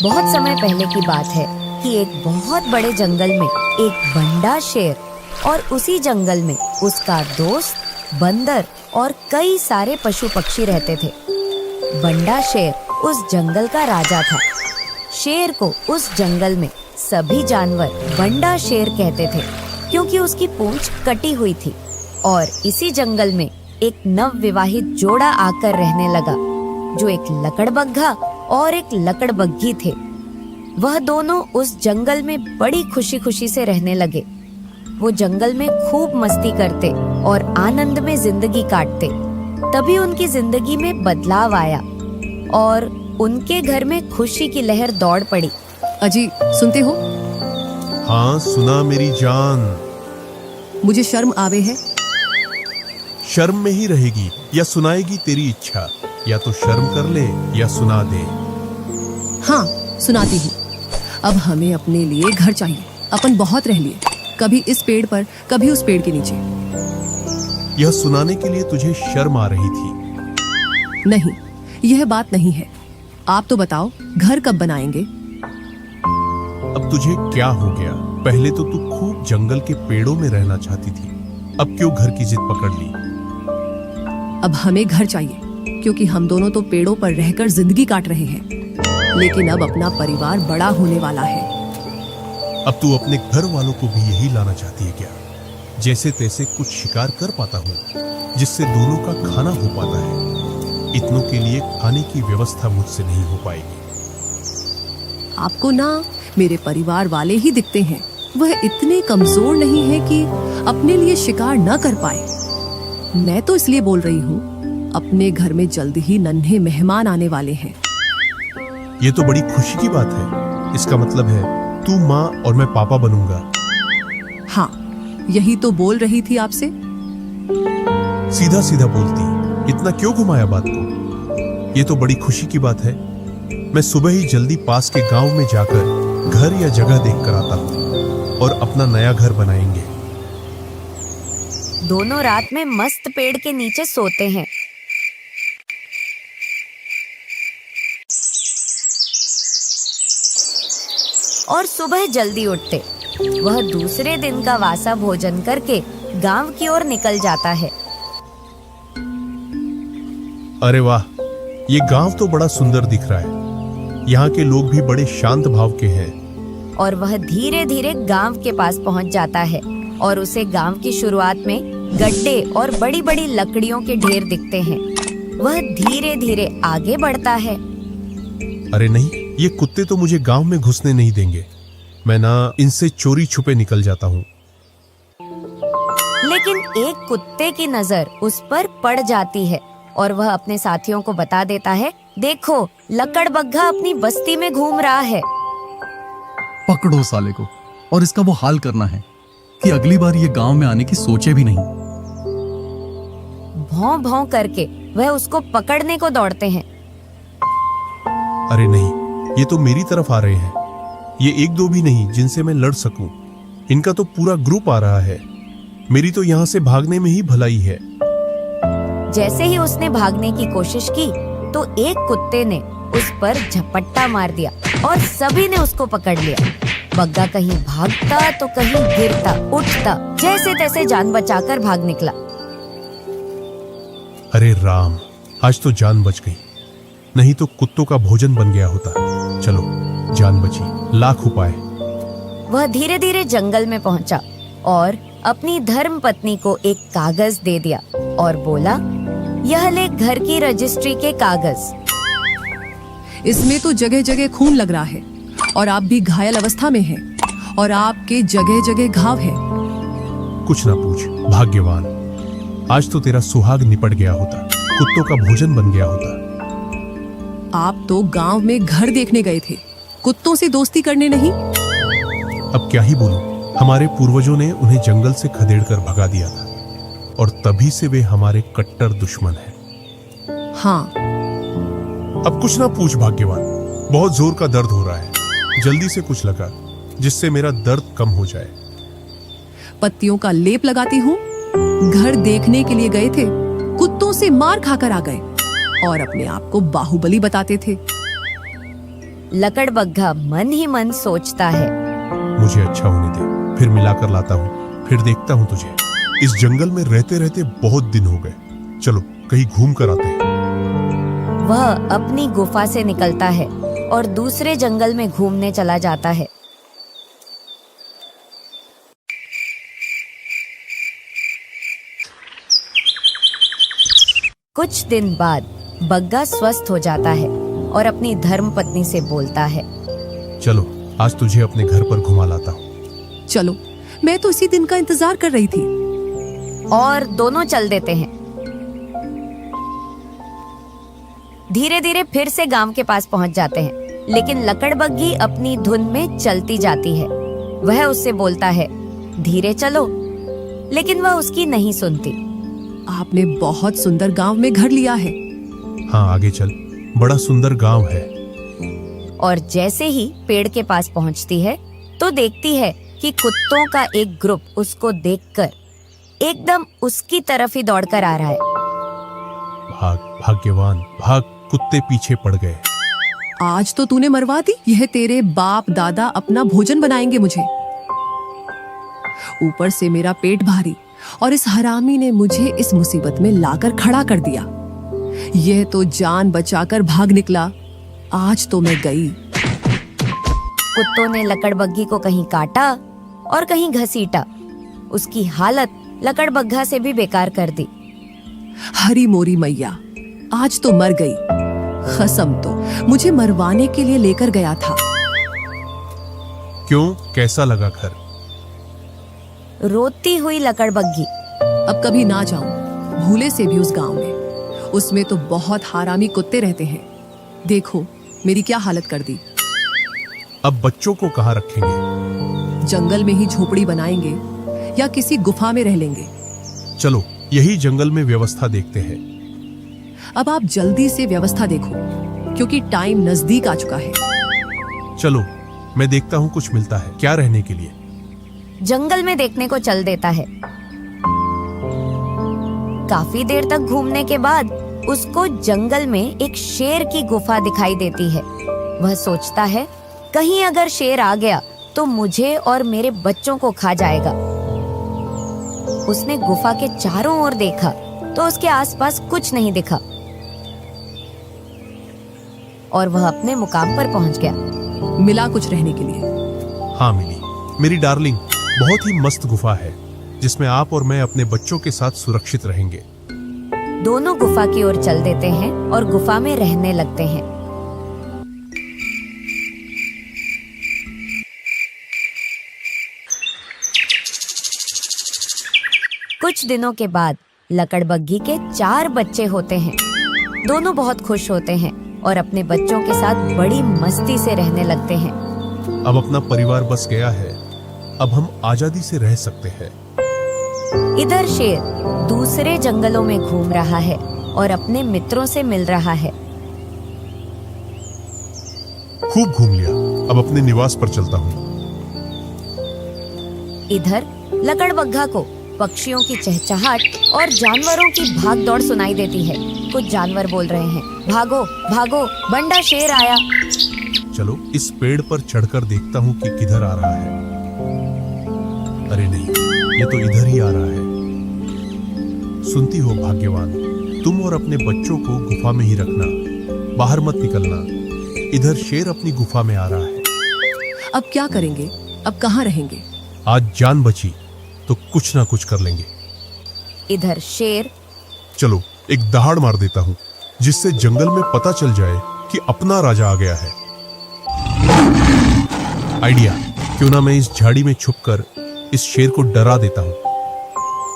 बहुत समय पहले की बात है कि एक बहुत बड़े जंगल में एक बंडा शेर और उसी जंगल में उसका दोस्त बंदर और कई सारे पशु पक्षी रहते थे। बंडा शेर उस जंगल का राजा था। शेर को उस जंगल में सभी जानवर बंडा शेर कहते थे क्योंकि उसकी पूंछ कटी हुई थी। और इसी जंगल में एक नवविवाहित जोड़ा आकर रहने लगा जो एक लकड़बग्घा और एक लकड़बग्घी थे। वह दोनों उस जंगल में बड़ी खुशी खुशी से रहने लगे। वो जंगल में खूब मस्ती करते और आनंद में जिंदगी काटते। तभी उनकी जिंदगी में बदलाव आया और उनके घर में खुशी की लहर दौड़ पड़ी। अजी, सुनते हो? हाँ, सुना मेरी जान। मुझे शर्म आवे है। शर्म में ही रहेगी या सुनाएगी तेरी इच्छा, या तो शर्म कर ले या सुना दे। हाँ, सुनाती हूँ। अब हमें अपने लिए घर चाहिए। अपन बहुत रह लिए, कभी इस पेड़ पर कभी उस पेड़ के नीचे। यह सुनाने के लिए तुझे शर्म आ रही थी? नहीं, यह बात नहीं है। आप तो बताओ, घर कब बनाएंगे? अब तुझे क्या हो गया? पहले तो तू खूब जंगल के पेड़ों में रहना चाहती थी, अब क्यों घर की जिद पकड़ ली? अब हमें घर चाहिए क्योंकि हम दोनों तो पेड़ों पर रहकर जिंदगी काट रहे हैं, लेकिन अब अपना परिवार बड़ा होने वाला है। अब तू अपने घर वालों को भी यही लाना चाहती है क्या? जैसे तैसे कुछ शिकार कर पाता हूँ जिससे दोनों का खाना हो पाता है। इतनों के लिए खाने की व्यवस्था मुझसे नहीं हो पाएगी। आपको ना मेरे परिवार वाले ही दिखते हैं। वह इतने कमजोर नहीं है कि अपने लिए शिकार न कर पाए। मैं तो इसलिए बोल रही हूँ, अपने घर में जल्द ही नन्हे मेहमान आने वाले हैं। ये तो बड़ी खुशी की बात है। इसका मतलब है तू माँ और मैं पापा बनूंगा। हाँ, यही तो बोल रही थी आपसे। सीधा सीधा बोलती, इतना क्यों घुमाया बात को? ये तो बड़ी खुशी की बात है। मैं सुबह ही जल्दी पास के गांव में जाकर घर या जगह देख कर आता हूँ और अपना नया घर बनाएंगे। दोनों रात में मस्त पेड़ के नीचे सोते हैं। और सुबह जल्दी उठते। वह दूसरे दिन का वासा भोजन करके गांव की ओर निकल जाता है। अरे वाह, ये गांव तो बड़ा सुंदर दिख रहा है। यहाँ के लोग भी बड़े शांत भाव के हैं। और वह धीरे धीरे गांव के पास पहुंच जाता है और उसे गांव की शुरुआत में गड्ढे और बड़ी बड़ी लकड़ियों के ढेर दिखते हैं। वह धीरे धीरे आगे बढ़ता है। अरे नहीं, ये कुत्ते तो मुझे गांव में घुसने नहीं देंगे। मैं ना इनसे चोरी छुपे निकल जाता हूँ। लेकिन एक कुत्ते की नजर उस पर पड़ जाती है और वह अपने साथियों को बता देता है, देखो, लकड़बग्घा अपनी बस्ती में घूम रहा है। पकड़ो साले को और इसका वो हाल करना है कि अगली बार ये गांव में आने की सोचे भी नहीं। भौं भौं करके वह उसको पकड़ने को दौड़ते हैं। अरे नहीं, ये तो मेरी तरफ आ रहे हैं। ये एक दो भी नहीं जिनसे मैं लड़ सकूं। इनका तो पूरा ग्रुप आ रहा है। मेरी तो यहाँ से भागने में ही भलाई है। जैसे ही उसने भागने की कोशिश की तो एक कुत्ते ने उस पर झपट्टा मार दिया और सभी ने उसको पकड़ लिया। बग्गा कहीं भागता तो कहीं गिरता उठता, जैसे तैसे जान बचाकर भाग निकला। अरे राम, आज तो जान बच गई, नहीं तो कुत्तों का भोजन बन गया होता। चलो, जान बची, लाख उपाय। वह धीरे धीरे जंगल में पहुंचा और अपनी धर्म पत्नी को एक कागज दे दिया और बोला, यह ले घर की रजिस्ट्री के कागज। इसमें तो जगह जगह खून लग रहा है और आप भी घायल अवस्था में हैं और आपके जगह जगह घाव है। कुछ ना पूछ, भाग्यवान। आज तो तेरा सुहाग निपट गया होता, कुत्तों का भोजन बन गया होता। आप तो गांव में घर देखने गए थे, कुत्तों से दोस्ती करने नहीं। अब क्या ही बोलूं, हमारे पूर्वजों ने उन्हें जंगल से खदेड़कर भगा दिया था और तभी से वे हमारे कट्टर दुश्मन हैं। हाँ, अब कुछ ना पूछ भाग्यवान, बहुत जोर का दर्द हो रहा है। जल्दी से कुछ लगा जिससे मेरा दर्द कम हो जाए। पत्तियों का लेप लगाती हूँ। घर देखने के लिए गए थे, कुत्तों से मार खाकर आ गए और अपने आप को बाहुबली बताते थे। लकड़बग्घा मन ही मन सोचता है, मुझे अच्छा होने दे, फिर मिलाकर लाता हूँ, फिर देखता हूँ तुझे। इस जंगल में रहते रहते बहुत दिन हो गए, चलो कहीं घूम कर आते हैं। वह अपनी गुफा से निकलता है और दूसरे जंगल में घूमने चला जाता है। कुछ दिन बाद बग्गा स्वस्थ हो जाता है और अपनी धर्मपत्नी से बोलता है, चलो आज तुझे अपने घर पर घुमा लाता हूँ। चलो, मैं तो इसी दिन का इंतजार कर रही थी। और दोनों चल देते हैं। धीरे धीरे फिर से गांव के पास पहुंच जाते हैं, लेकिन लकड़बग्घी अपनी धुन में चलती जाती है। वह उससे बोलता है, धीरे चलो, लेकिन वह उसकी नहीं सुनती। आपने बहुत सुंदर गांव में घर लिया है। हाँ आगे चल, बड़ा सुंदर गांव है। और जैसे ही पेड़ के पास पहुंचती है तो देखती है कि कुत्तों का एक ग्रुप उसको देखकर एकदम उसकी तरफ ही दौड़कर आ रहा है। भाग भाग्यवान भाग, कुत्ते पीछे पड़ गए। आज तो तूने मरवा दी। यह तेरे बाप दादा अपना भोजन बनाएंगे मुझे। ऊपर से मेरा पेट भारी, और इस हरामी ने मुझे इस मुसीबत में लाकर खड़ा कर दिया। यह तो जान बचाकर भाग निकला। आज तो मैं गई। कुत्तों ने लकड़बग्घी को कहीं काटा और कहीं घसीटा। उसकी हालत लकड़बग्घा से भी बेकार कर दी। हरी मोरी मैया, आज तो मर गई। खसम तो मुझे मरवाने के लिए लेकर गया था। क्यों, कैसा लगा घर? रोती हुई लकड़बग्घी, अब कभी ना जाऊं भूले से भी उस गांव में। उसमें तो बहुत हरामी कुत्ते रहते हैं। देखो मेरी क्या हालत कर दी। अब बच्चों को कहाँ रखेंगे? जंगल में ही झोपड़ी बनाएंगे या किसी गुफा में रह लेंगे। चलो यही जंगल में व्यवस्था देखते हैं। अब आप जल्दी से व्यवस्था देखो, क्योंकि टाइम नजदीक आ चुका है। चलो मैं देखता हूँ कुछ मिलता है क्या रहने के लिए। जंगल में देखने को चल देता है। काफी देर तक घूमने के बाद उसको जंगल में एक शेर की गुफा दिखाई देती है। वह सोचता है, कहीं अगर शेर आ गया तो मुझे और मेरे बच्चों को खा जाएगा। उसने गुफा के चारों ओर देखा तो उसके आसपास कुछ नहीं दिखा और वह अपने मुकाम पर पहुंच गया। मिला कुछ रहने के लिए? हाँ मिली मेरी डार्लिंग, बहुत ही मस्त गुफा है जिसमें आप और मैं अपने बच्चों के साथ सुरक्षित रहेंगे। दोनों गुफा की ओर चल देते हैं और गुफा में रहने लगते हैं। कुछ दिनों के बाद लकड़बग्घी के 4 बच्चे होते हैं। दोनों बहुत खुश होते हैं और अपने बच्चों के साथ बड़ी मस्ती से रहने लगते हैं। अब अपना परिवार बस गया है, अब हम आजादी से रह सकते हैं। इधर शेर दूसरे जंगलों में घूम रहा है और अपने मित्रों से मिल रहा है। खूब घूम लिया, अब अपने निवास पर चलता हूँ। इधर लकड़बग्घा को पक्षियों की चहचहाट और जानवरों की भागदौड़ सुनाई देती है। कुछ जानवर बोल रहे हैं, भागो भागो, बंडा शेर आया। चलो इस पेड़ पर चढ़कर देखता हूँ कि किधर आ रहा है। अरे नहीं, ये तो इधर ही आ रहा है। सुनती हो भाग्यवान, तुम और अपने बच्चों को गुफा में ही रखना, बाहर मत निकलना। इधर शेर अपनी गुफा में आ रहा है। अब क्या करेंगे? अब कहाँ रहेंगे? आज जान बची तो कुछ ना कुछ कर लेंगे। इधर शेर, चलो एक दहाड़ मार देता हूँ जिससे जंगल में पता चल जाए कि अपना राजा आ गया है। आइडिया, क्यों ना मैं इस झाड़ी में छुपकर इस शेर को डरा देता हूँ।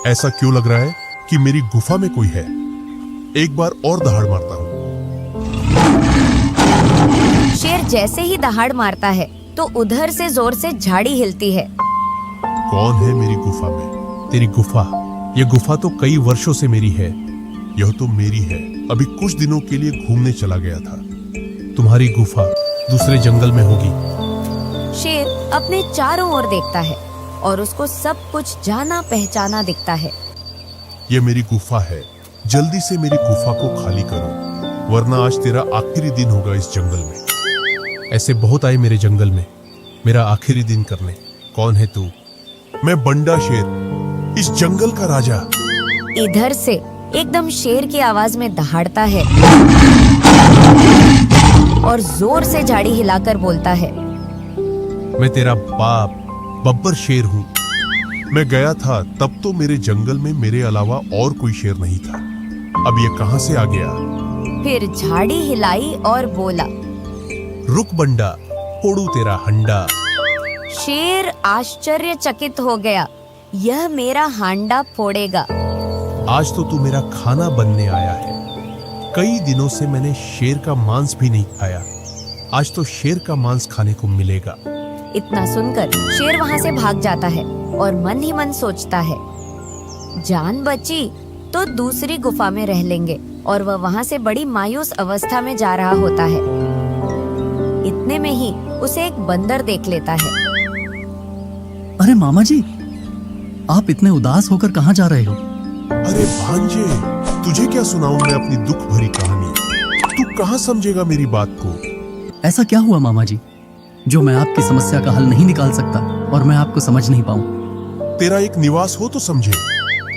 ऐसा क्यों लग रहा है कि मेरी गुफा में कोई है। एक बार और दहाड़ मारता हूँ। शेर जैसे ही दहाड़ मारता है तो उधर से जोर से झाड़ी हिलती है। कौन है मेरी गुफा में? तेरी गुफा? यह गुफा तो कई वर्षों से मेरी है। यह तो मेरी है, अभी कुछ दिनों के लिए घूमने चला गया था। तुम्हारी गुफा दूसरे जंगल में होगी। शेर अपने चारों ओर देखता है और उसको सब कुछ जाना पहचाना दिखता है। यह मेरी गुफा है, जल्दी से मेरी गुफा को खाली करो, वरना आज तेरा आखिरी दिन होगा इस जंगल में। ऐसे बहुत आए मेरे जंगल में मेरा आखिरी दिन करने। कौन है तू? मैं बंडा शेर, इस जंगल का राजा। इधर से एकदम शेर की आवाज में दहाड़ता है और जोर से झाड़ी हिलाकर बोलता है, मैं तेरा बाप बब्बर शेर हूँ। मैं गया था तब तो मेरे जंगल में मेरे अलावा और कोई शेर नहीं था। अब ये कहां से आ गया? फिर झाड़ी हिलाई और बोला, रुक बंडा, फोड़ू तेरा हंडा। शेर आश्चर्यचकित हो गया, यह मेरा हांडा फोड़ेगा। आज तो तू मेरा खाना बनने आया है। कई दिनों से मैंने शेर का मांस भी नहीं खाया। आज तो शेर का मांस खाने को मिलेगा। इतना सुनकर शेर वहां से भाग जाता है और मन ही मन सोचता है, जान बची तो दूसरी गुफा में रह लेंगे। और वह वहां से बड़ी मायूस अवस्था में जा रहा होता है। इतने में ही उसे एक बंदर देख लेता है। अरे मामा जी, आप इतने उदास होकर कहाँ जा रहे हो? अरे भांजे, तुझे क्या सुनाऊं मैं अपनी दुख भरी कहानी? तू कहाँ समझेगा मेरी बात को? ऐसा क्या हुआ मामा जी जो मैं आपकी समस्या का हल नहीं निकाल सकता और मैं आपको समझ नहीं पाऊं? तेरा एक निवास हो तो समझे।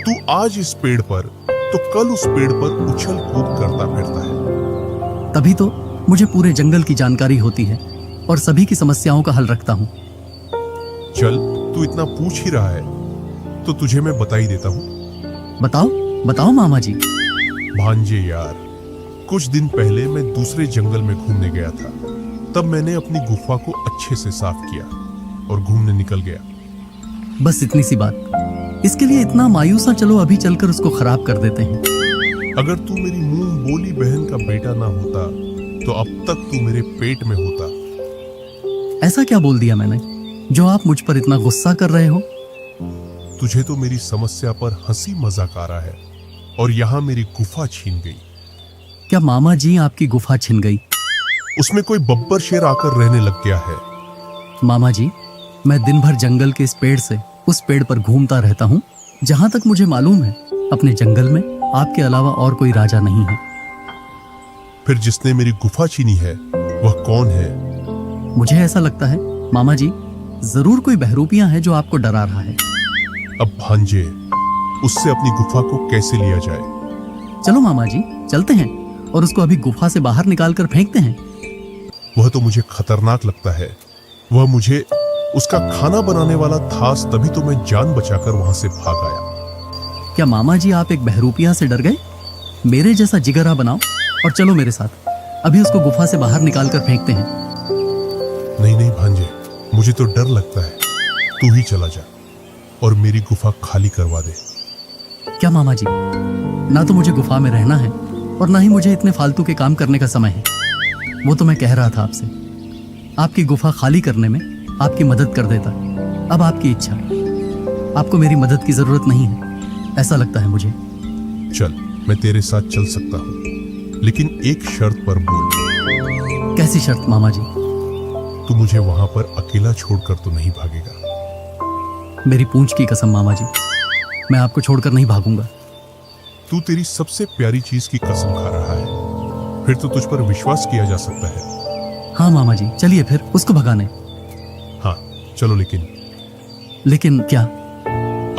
तू आज इस पेड़ पर तो कल उस पेड़ पर उछल कूद करता फिरता है। तभी तो मुझे पूरे जंगल की जानकारी होती है और सभी की समस्याओं का हल रखता हूँ। चल, तू इतना पूछ ही रहा है तो तुझे मैं बता ही देता हूँ। बताओ बताओ मामा जी। भांजे यार, कुछ दिन पहले मैं दूसरे जंगल में घूमने गया था। तब मैंने अपनी गुफा को अच्छे से साफ किया और घूमने निकल गया। बस इतनी सी बात, इसके लिए इतना मायूस ना, चलो अभी चलकर उसको खराब कर देते हैं। अगर तू मेरी मुंह बोली बहन का बेटा ना होता तो अब तक तू मेरे पेट में होता। ऐसा क्या बोल दिया मैंने जो आप मुझ पर इतना गुस्सा कर रहे हो? तुझे तो मेरी समस्या पर हंसी मजाक आ रहा है और यहाँ मेरी गुफा छीन गई। क्या मामा जी आपकी गुफा छिन गई? उसमें कोई बब्बर शेर आकर रहने लग गया है। मामा जी, मैं दिन भर जंगल के इस पेड़ से उस पेड़ पर घूमता रहता हूँ। जहां तक मुझे मालूम है अपने जंगल में आपके अलावा और कोई राजा नहीं है। फिर जिसने मेरी गुफा छीनी है वह कौन है? मुझे ऐसा लगता है मामा जी, जरूर कोई बहरूपियां है जो आपको डरा रहा है। अब भांजे, उससे अपनी गुफा को कैसे लिया जाए? चलो मामा जी, चलते हैं और उसको अभी गुफा से बाहर निकाल कर फेंकते हैं। वह तो मुझे खतरनाक लगता है। वह मुझे उसका खाना बनाने वाला था, तभी तो मैं जान बचाकर वहां से भाग आया। क्या मामा जी आप एक बहरूपिया से डर गए? मेरे जैसा जिगरा बनाओ और चलो मेरे साथ, अभी उसको गुफा से बाहर निकाल कर फेंकते हैं। नहीं नहीं भांजे, मुझे तो डर लगता है। तू ही चला जा और मेरी गुफा खाली करवा दे। क्या मामा जी, ना तो मुझे गुफा में रहना है और ना ही मुझे इतने फालतू के काम करने का समय है। वो तो मैं कह रहा था आपसे, आपकी गुफा खाली करने में आपकी मदद कर देता। अब आपकी इच्छा, आपको मेरी मदद की जरूरत नहीं है ऐसा लगता है मुझे। चल, मैं तेरे साथ चल सकता हूँ, लेकिन एक शर्त पर बोल। कैसी शर्त मामा जी? तू मुझे वहां पर अकेला छोड़कर तो नहीं भागेगा? मेरी पूंछ की कसम मामा जी, मैं आपको छोड़कर नहीं भागूंगा। तू तेरी सबसे प्यारी चीज की कसम खा रहा है, फिर तो तुझ पर विश्वास किया जा सकता है। हाँ मामा जी, चलिए फिर उसको भगाने। हाँ चलो, लेकिन क्या?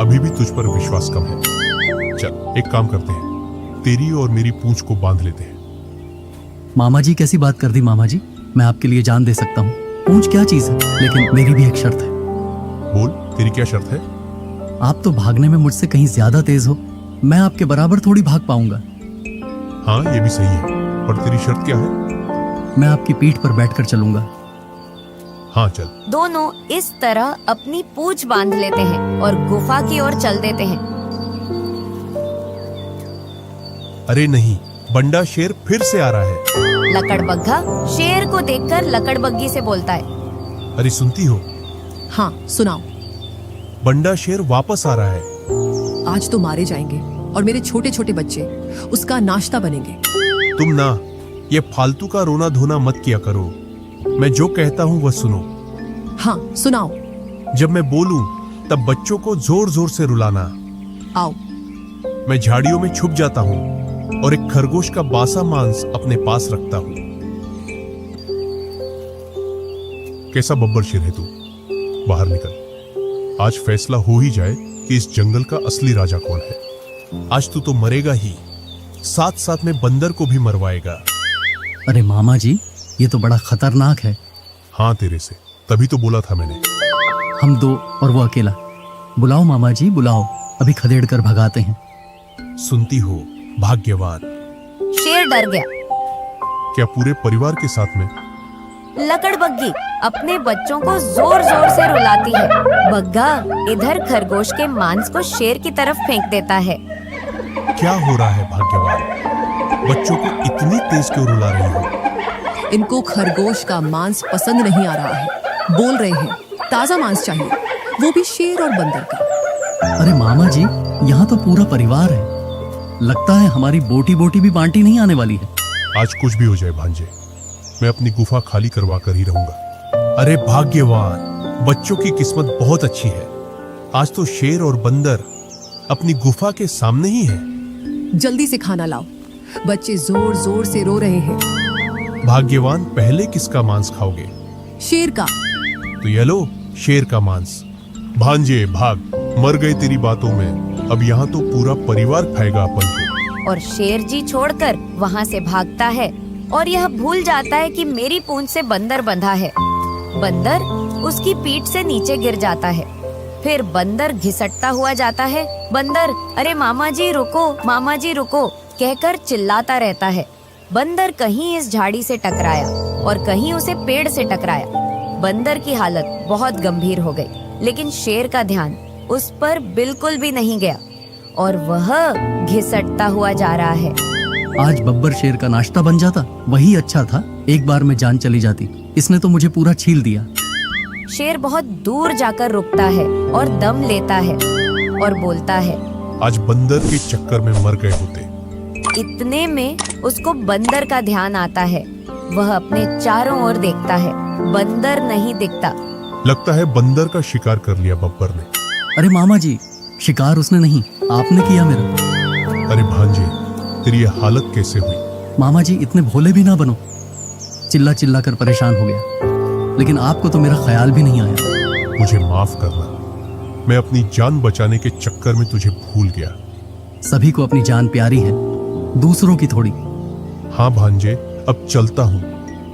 अभी भी तुझ पर विश्वास कम है। चल, एक काम करते हैं, तेरी और मेरी पूंछ को बांध लेते हैं। मामा जी कैसी बात कर दी मामा जी, मैं आपके लिए जान दे सकता हूँ। पूंछ क्या चीज है, लेकिन मेरी भी एक शर्त है। बोल, तेरी क्या शर्त है? आप तो भागने में मुझसे कहीं ज्यादा तेज हो, मैं आपके बराबर थोड़ी भाग पाऊंगा। हाँ ये भी सही है, पर तेरी शर्त क्या है? मैं आपकी पीठ पर बैठकर चलूंगा। हाँ चल। दोनों इस तरह अपनी पूंछ बांध लेते हैं और गुफा की ओर चल देते हैं। अरे नहीं, बंडा शेर फिर से आ रहा है। लकड़बग्गा शेर को देखकर लकड़बग्गी से बोलता है, अरे सुनती हो? हाँ सुनाओ। बंडा शेर वापस आ रहा है। आज तो मारे जाएंगे और मेरे छोटे छोटे बच्चे उसका नाश्ता बनेंगे। तुम ना ये फालतू का रोना धोना मत किया करो। मैं जो कहता हूँ वह सुनो। हाँ सुनाओ। जब मैं बोलूं तब बच्चों को जोर जोर से रुलाना। आओ। मैं झाड़ियों में छुप जाता हूँ और एक खरगोश का बासा मांस अपने पास रखता हूँ। कैसा बब्बर शेर है तू? बाहर निकल। आज फैसला हो ही जाए कि इस जंगल का असली राजा कौन है। आज तू तो मरेगा ही, साथ साथ में बंदर को भी मरवाएगा। अरे मामा जी, ये तो बड़ा खतरनाक है। हाँ तेरे से, तभी तो बोला था मैंने। हम दो और वो अकेला। बुलाओ मामा जी, बुलाओ, अभी खदेड़ कर भगाते हैं। सुनती हो भाग्यवान? शेर डर गया। क्या पूरे परिवार के साथ में? लकड़बग्गी अपने बच्चों को जोर जोर से रुलाती है। बग्गा इधर खरगोश के मांस को शेर की तरफ फेंक देता है। क्या हो रहा है भाग्यवान? बच्चों को इतनी तेज क्यों रुला रही हो? इनको खरगोश का मांस पसंद नहीं आ रहा है। बोल रहे हैं ताजा मांस चाहिए, वो भी शेर और बंदर का। अरे मामा जी, यहाँ तो पूरा परिवार है। लगता है हमारी बोटी बोटी भी बांटी नहीं आने वाली है। आज कुछ भी हो जाए भांजे, मैं अपनी गुफा खाली करवा कर ही रहूंगा। अरे भाग्यवान, बच्चों की किस्मत बहुत अच्छी है। आज तो शेर और बंदर अपनी गुफा के सामने ही है। जल्दी से खाना लाओ, बच्चे जोर जोर से रो रहे हैं। भाग्यवान, पहले किसका मांस खाओगे? शेर का। तो ये लो शेर का मांस। भांजे भाग, मर गए तेरी बातों में। अब यहाँ तो पूरा परिवार खाएगा अपन को। और शेर जी छोड़कर वहाँ से भागता है और यह भूल जाता है कि मेरी पूंछ से बंदर बंधा है। बंदर उसकी पीठ से नीचे गिर जाता है। फिर बंदर घिसटता हुआ जाता है। बंदर, अरे मामा जी रुको, मामा जी रुको कहकर चिल्लाता रहता है। बंदर कहीं इस झाड़ी से टकराया और कहीं उसे पेड़ से टकराया। बंदर की हालत बहुत गंभीर हो गई, लेकिन शेर का ध्यान उस पर बिल्कुल भी नहीं गया और वह घिसटता हुआ जा रहा है। आज बब्बर शेर का नाश्ता बन जाता, वही अच्छा था। एक बार में जान चली जाती। इसने तो मुझे पूरा छील दिया। शेर बहुत दूर जाकर रुकता है और दम लेता है और बोलता है, आज बंदर के चक्कर में मर गए होते। इतने में उसको बंदर का ध्यान आता है। वह अपने चारों ओर देखता है, बंदर नहीं दिखता। लगता है बंदर का शिकार कर लिया बब्बर ने। अरे मामा जी, शिकार उसने नहीं, आपने किया मेरा। अरे भांजे, तेरी ये हालत कैसे हुई? मामा जी, इतने भोले भी ना बनो। चिल्ला चिल्ला कर परेशान हो गया, लेकिन आपको तो मेरा ख्याल भी नहीं आया। मुझे माफ करना, मैं अपनी जान बचाने के चक्कर में तुझे भूल गया। सभी को अपनी जान प्यारी है, दूसरों की थोड़ी। हाँ भांजे, अब चलता हूँ।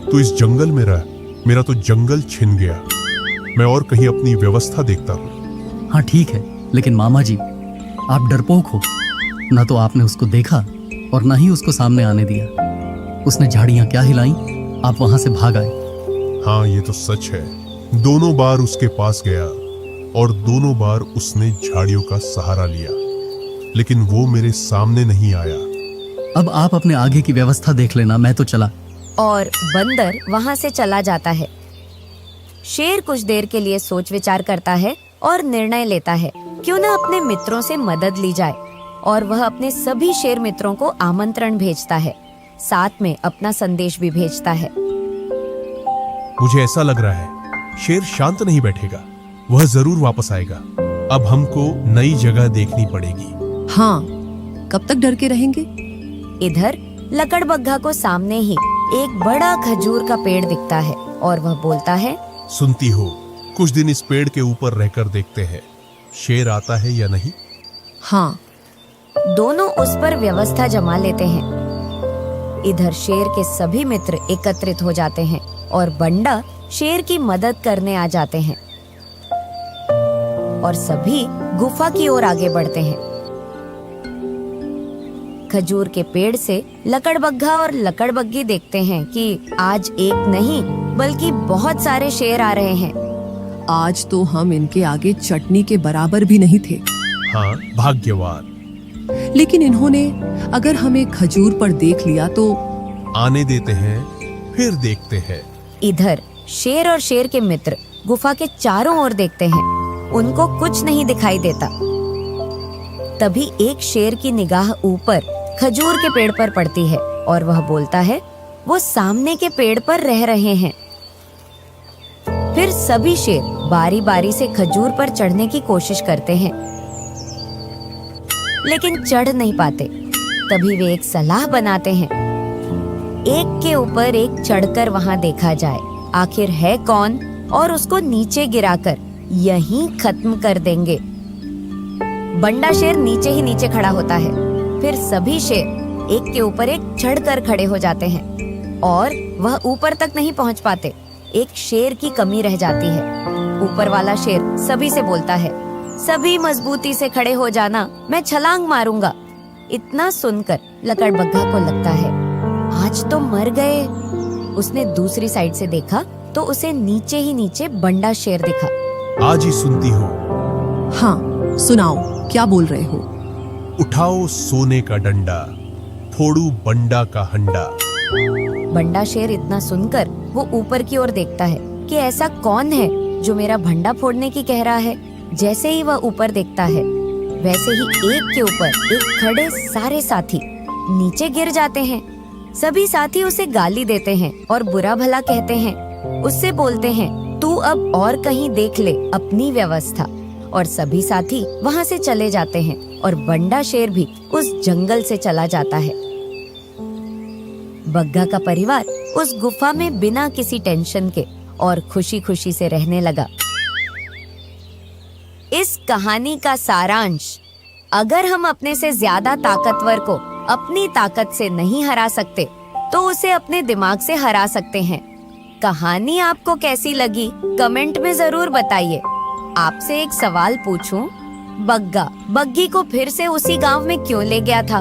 तू इस जंगल में रह, मेरा तो जंगल छिन गया। मैं और कहीं अपनी व्यवस्था देखता हूँ। हाँ ठीक है, लेकिन मामा जी आप डरपोक हो। ना तो आपने उसको देखा और ना ही उसको सामने आने दिया। उसने झाड़ियां क्या हिलाई, आप वहां से भाग आए। हाँ ये तो सच है। दोनों बार उसके पास गया और दोनों बार उसने झाड़ियों का सहारा लिया, लेकिन वो मेरे सामने नहीं आया। अब आप अपने आगे की व्यवस्था देख लेना, मैं तो चला। और बंदर वहाँ से चला जाता है। शेर कुछ देर के लिए सोच विचार करता है और निर्णय लेता है क्यों न अपने मित्रों से मदद ली जाए। और वह अपने सभी शेर मित्रों को आमंत्रण भेजता है, साथ में अपना संदेश भी भेजता है। मुझे ऐसा लग रहा है शेर शांत नहीं बैठेगा, वह जरूर वापस आएगा। अब हमको नई जगह देखनी पड़ेगी। हाँ, कब तक डर के रहेंगे? इधर लकड़बग्घा को सामने ही एक बड़ा खजूर का पेड़ दिखता है और वह बोलता है, सुनती हो, कुछ दिन इस पेड़ के ऊपर रहकर देखते हैं शेर आता है या नहीं। हाँ। दोनों उस पर व्यवस्था जमा लेते हैं। इधर शेर के सभी मित्र एकत्रित हो जाते हैं और बंडा शेर की मदद करने आ जाते हैं और सभी गुफा की ओर आगे बढ़ते हैं। खजूर के पेड़ से लकड़बग्घा और लकड़बग्गी देखते हैं कि आज एक नहीं बल्कि बहुत सारे शेर आ रहे हैं। आज तो हम इनके आगे चटनी के बराबर भी नहीं थे। हाँ भाग्यवान। लेकिन इन्होंने अगर हमें खजूर पर देख लिया तो आने देते हैं, फिर देखते हैं। इधर शेर और शेर के मित्र गुफा के चारों ओर देखते हैं, उनको कुछ नहीं दिखाई देता। तभी एक शेर की निगाह ऊपर खजूर के पेड़ पर पड़ती है और वह बोलता है, वो सामने के पेड़ पर रह रहे हैं। फिर सभी शेर बारी बारी से खजूर पर चढ़ने की कोशिश करते हैं, लेकिन चढ़ नहीं पाते। तभी वे एक सलाह बनाते हैं, एक के ऊपर एक चढ़कर वहां देखा जाए, आखिर है कौन और उसको नीचे गिराकर यहीं खत्म कर देंगे। बंडा शेर नीचे ही नीचे खड़ा होता है। फिर सभी शेर एक के ऊपर एक चढ़कर खड़े हो जाते हैं और वह ऊपर तक नहीं पहुंच पाते। एक शेर की कमी रह जाती है। ऊपर वाला शेर सभी से बोलता है, सभी मजबूती से खड़े हो जाना, मैं छलांग मारूंगा। इतना सुनकर लकड़बग्गा को लगता है आज तो मर गए। उसने दूसरी साइड से देखा तो उसे नीचे ही नीचे बंडा शेर दिखा। आज ही सुनती हो? हाँ, सुनाओ, क्या बोल रहे हो? उठाओ सोने का डंडा, फोड़ू बंडा का हंडा। बंडा शेर इतना सुनकर वो ऊपर की ओर देखता है कि ऐसा कौन है जो मेरा भंडा फोड़ने की कह रहा है। जैसे ही वह ऊपर देखता है वैसे ही एक के ऊपर एक खड़े सारे साथी नीचे गिर जाते हैं। सभी साथी उसे गाली देते हैं और बुरा भला कहते हैं। उससे बोलते हैं, तू अब और कहीं देख ले अपनी व्यवस्था। और सभी साथी वहाँ से चले जाते हैं और बंडा शेर भी उस जंगल से चला जाता है। बग्गा का परिवार उस गुफा में बिना किसी टेंशन के और खुशी खुशी से रहने लगा। इस कहानी का सारांश, अगर हम अपने से ज्यादा ताकतवर को अपनी ताकत से नहीं हरा सकते तो उसे अपने दिमाग से हरा सकते हैं। कहानी आपको कैसी लगी कमेंट में जरूर बताइए। आपसे एक सवाल पूछूं, बग्गा बग्गी को फिर से उसी गांव में क्यों ले गया था?